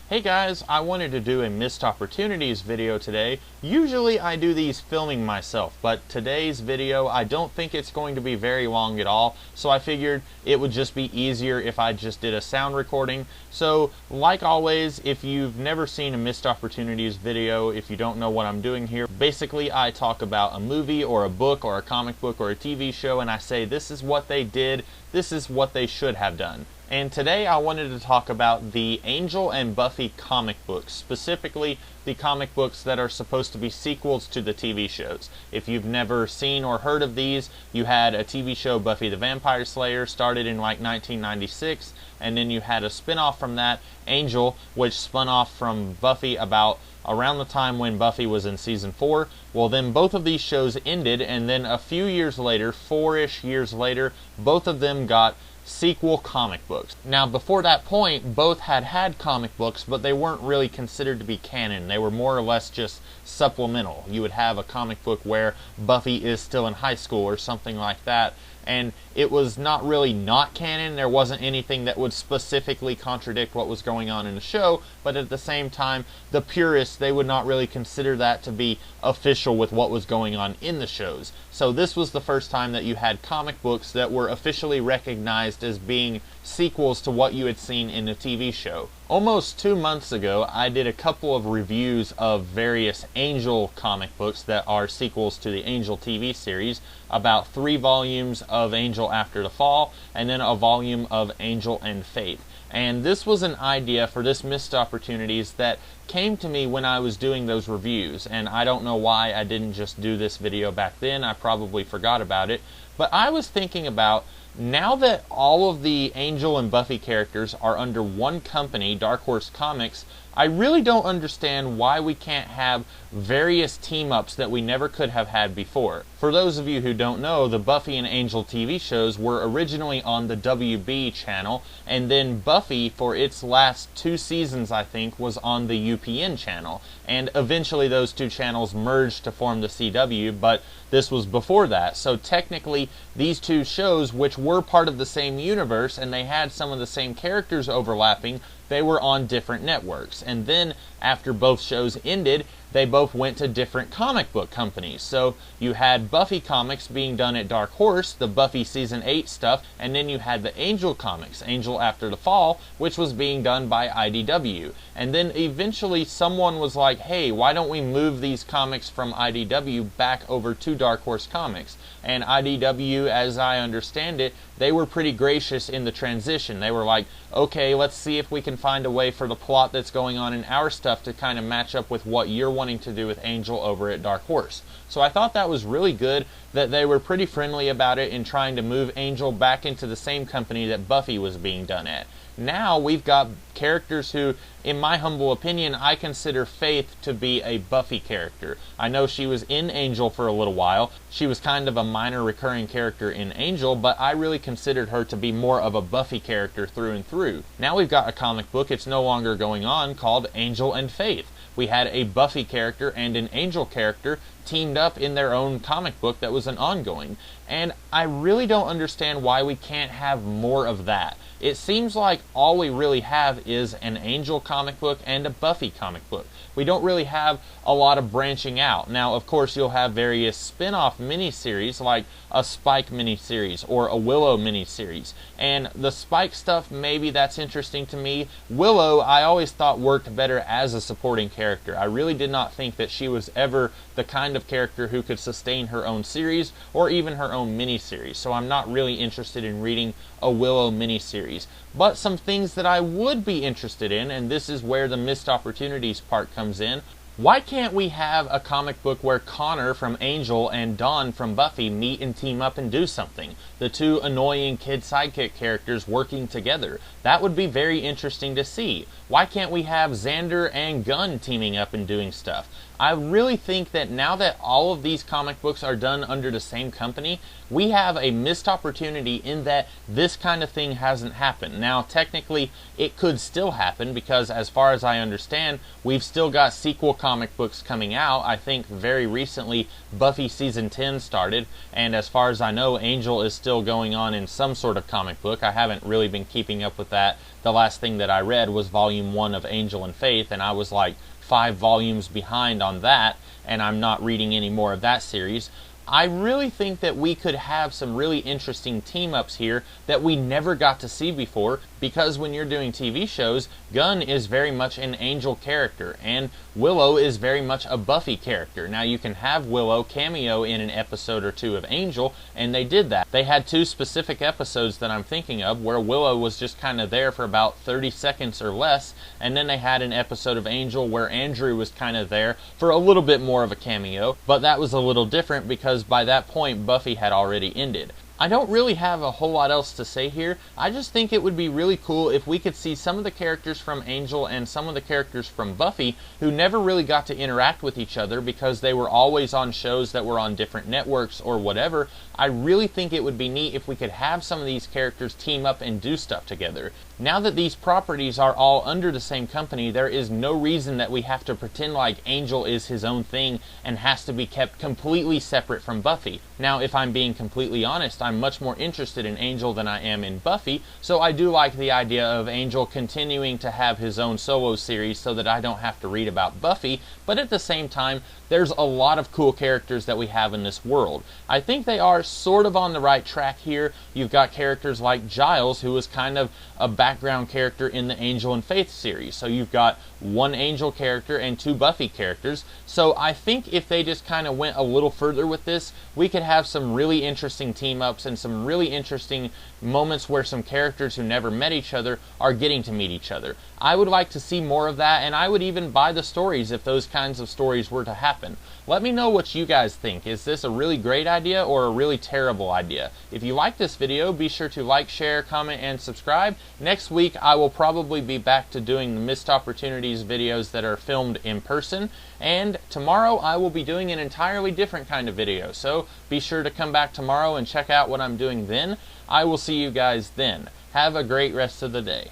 Hey guys, I wanted to do a missed opportunities video today. Usually I do these filming myself, but today's video I don't think it's going to be very long at all, so I figured it would just be easier if I just did a sound recording. So like always, if you've never seen a missed opportunities video, if you don't know what I'm doing here, basically I talk about a movie or a book or a comic book or a TV show and I say this is what they did, this is what they should have done. And today I wanted to talk about the Angel and Buffy comic books, specifically the comic books that are supposed to be sequels to the TV shows. If you've never seen or heard of these, you had a TV show, Buffy the Vampire Slayer, started in like 1996, and then you had a spin-off from that, Angel, which spun off from Buffy about around the time when Buffy was in season 4. Well, then both of these shows ended, and then a few years later, 4-ish years later, both of them got sequel comic books. Now, before that point, both had comic books, but they weren't really considered to be canon. They were more or less just supplemental. You would have a comic book where Buffy is still in high school or something like that, and it was not really not canon. There wasn't anything that would specifically contradict what was going on in the show, but at the same time, the purists, they would not really consider that to be official with what was going on in the shows. So this was the first time that you had comic books that were officially recognized as being sequels to what you had seen in the TV show. Almost 2 months ago, I did a couple of reviews of various Angel comic books that are sequels to the Angel TV series, about 3 volumes of Angel After the Fall, and then a volume of Angel and Faith. And this was an idea for this missed opportunities that came to me when I was doing those reviews, and I don't know why I didn't just do this video back then. I probably forgot about it, but I was thinking about, now that all of the Angel and Buffy characters are under one company, Dark Horse Comics, I really don't understand why we can't have various team-ups that we never could have had before. For those of you who don't know, the Buffy and Angel TV shows were originally on the WB channel, and then Buffy, for its last 2 seasons, I think, was on the UPN channel. And eventually those 2 channels merged to form the CW, but this was before that. So technically, these 2 shows, which were part of the same universe, and they had some of the same characters overlapping, they were on different networks. And then, after both shows ended, they both went to different comic book companies. So you had Buffy comics being done at Dark Horse, the Buffy Season 8 stuff, and then you had the Angel comics, Angel After the Fall, which was being done by IDW. And then eventually someone was like, hey, why don't we move these comics from IDW back over to Dark Horse Comics? And IDW, as I understand it, they were pretty gracious in the transition. They were like, okay, let's see if we can find a way for the plot that's going on in our stuff to kind of match up with what you're wanting to do with Angel over at Dark Horse. So I thought that was really good that they were pretty friendly about it in trying to move Angel back into the same company that Buffy was being done at. Now we've got characters who, in my humble opinion, I consider Faith to be a Buffy character. I know she was in Angel for a little while. She was kind of a minor recurring character in Angel, but I really considered her to be more of a Buffy character through and through. Now we've got a comic book, it's no longer going on, called Angel and Faith. We had a Buffy character and an Angel character teamed up in their own comic book that was an ongoing. And I really don't understand why we can't have more of that. It seems like all we really have is an Angel comic book and a Buffy comic book. We don't really have a lot of branching out. Now, of course, you'll have various spin-off miniseries like a Spike miniseries or a Willow miniseries. And the Spike stuff, maybe that's interesting to me. Willow, I always thought worked better as a supporting character. I really did not think that she was ever the kind of character who could sustain her own series or even her own miniseries. So I'm not really interested in reading a Willow miniseries. But some things that I would be interested in, and this is where the missed opportunities part comes in. Why can't we have a comic book where Connor from Angel and Dawn from Buffy meet and team up and do something? The 2 annoying kid sidekick characters working together. That would be very interesting to see. Why can't we have Xander and Gunn teaming up and doing stuff? I really think that now that all of these comic books are done under the same company, we have a missed opportunity in that this kind of thing hasn't happened. Now, technically, it could still happen because, as far as I understand, we've still got sequel comic books coming out. I think very recently, Buffy Season 10 started, and as far as I know, Angel is still going on in some sort of comic book. I haven't really been keeping up with that. The last thing that I read was Volume 1 of Angel and Faith, and I was like 5 volumes behind on that, and I'm not reading any more of that series. I really think that we could have some really interesting team-ups here that we never got to see before, because when you're doing TV shows, Gunn is very much an Angel character, and Willow is very much a Buffy character. Now, you can have Willow cameo in an episode or two of Angel, and they did that. They had 2 specific episodes that I'm thinking of where Willow was just kind of there for about 30 seconds or less, and then they had an episode of Angel where Andrew was kind of there for a little bit more of a cameo, but that was a little different because by that point Buffy had already ended. I don't really have a whole lot else to say here. I just think it would be really cool if we could see some of the characters from Angel and some of the characters from Buffy who never really got to interact with each other because they were always on shows that were on different networks or whatever. I really think it would be neat if we could have some of these characters team up and do stuff together. Now that these properties are all under the same company, there is no reason that we have to pretend like Angel is his own thing and has to be kept completely separate from Buffy. Now, if I'm being completely honest, I'm much more interested in Angel than I am in Buffy, so I do like the idea of Angel continuing to have his own solo series so that I don't have to read about Buffy, but at the same time, there's a lot of cool characters that we have in this world. I think they are sort of on the right track here. You've got characters like Giles, who was kind of a background character in the Angel and Faith series. So you've got 1 Angel character and 2 Buffy characters. So I think if they just kind of went a little further with this, we could have some really interesting team-ups and some really interesting moments where some characters who never met each other are getting to meet each other. I would like to see more of that, and I would even buy the stories if those kinds of stories were to happen. Let me know what you guys think. Is this a really great idea or a really terrible idea? If you like this video, be sure to like, share, comment, and subscribe. Next week, I will probably be back to doing the missed opportunities videos that are filmed in person, and tomorrow I will be doing an entirely different kind of video, so be sure to come back tomorrow and check out what I'm doing then. I will see you guys then. Have a great rest of the day.